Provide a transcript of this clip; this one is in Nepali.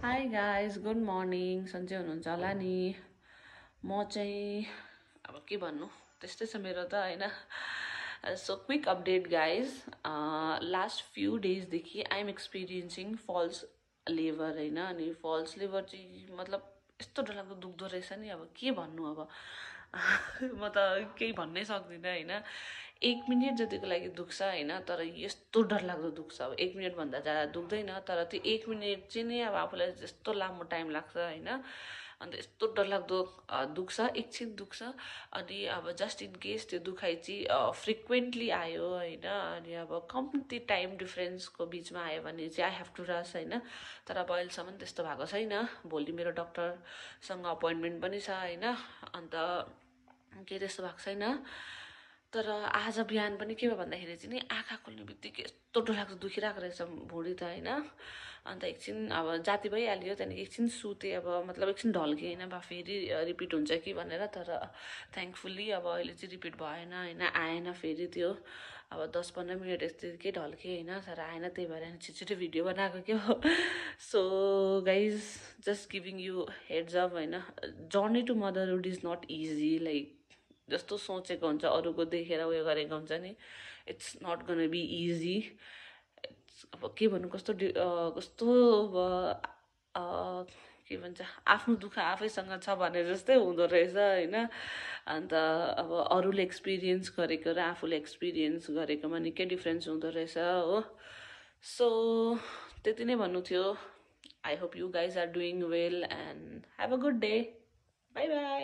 हाई गाइज गुड मर्निङ सन्चै हुनुहुन्छ होला नि। म चाहिँ अब के भन्नु त्यस्तै छ मेरो त होइन। So quick update guys, last few डेजदेखि आइ एम एक्सपिरियन्सिङ फल्स लिभर होइन। अनि फल्स लिभर चाहिँ मतलब यस्तो डरलाग्दो दुख्दो रहेछ नि, अब के भन्नु अब म त केही भन्नै सक्दिनँ होइन। 1 मिनट जतिको लागि दुख्छ होइन, तर यस्तो डरलाग्दो दुख्छ। अब 1 मिनटभन्दा ज्यादा दुख्दैन, तर त्यो 1 मिनट चाहिँ नि अब आफूलाई यस्तो लामो टाइम लाग्छ होइन। अन्त यस्तो डरलाग्दो दुख्छ, एकछिन दुख्छ। अनि अब जस्ट इन केस त्यो दुखाइ चाहिँ फ्रिक्वेन्टली आयो होइन, अनि अब कम्ती टाइम डिफ्रेन्सको बिचमा आयो भने चाहिँ आई हेभ टु रस होइन। तर अब अहिलेसम्म त्यस्तो भएको छैन। भोलि मेरो डक्टरसँग अपोइन्टमेन्ट पनि छ होइन। अन्त केही त्यस्तो भएको छैन। तर आज बिहान पनि के भयो भन्दाखेरि चाहिँ नि आँखा खोल्ने बित्तिकै यस्तो डरलाग्दो दुखिरहेको रहेछ भुँडी त होइन। अन्त एकछिन अब जाती भइहाल्यो, त्यहाँदेखि एकछिन सुतेँ, अब मतलब एकछिन ढल्केँ होइन, बा फेरि रिपिट हुन्छ कि भनेर। तर थ्याङ्कफुल्ली अब अहिले चाहिँ रिपिट भएन होइन, आएन फेरि त्यो। अब 10-15 मिनट यस्तै ढल्केँ होइन, तर आएन। त्यही भएर छिटो भिडियो बनाएको के हो। So guys just giving you heads up होइन। Journey to motherhood is not easy. Like जस्तो सोचेको हुन्छ, अरूको देखेर उयो गरेको हुन्छ नि, it's not gonna be easy. अब के भन्नु, कस्तो के भन्छ, आफ्नो दुःख आफैसँग छ भने जस्तै हुँदो रहेछ होइन। अन्त अब अरूले एक्सपिरियन्स गरेको र आफूले एक्सपिरियन्स गरेकोमा निकै डिफ्रेन्स हुँदो रहेछ हो। सो त्यति नै भन्नु थियो। I hope you guys are doing well and have a good day. Bye by.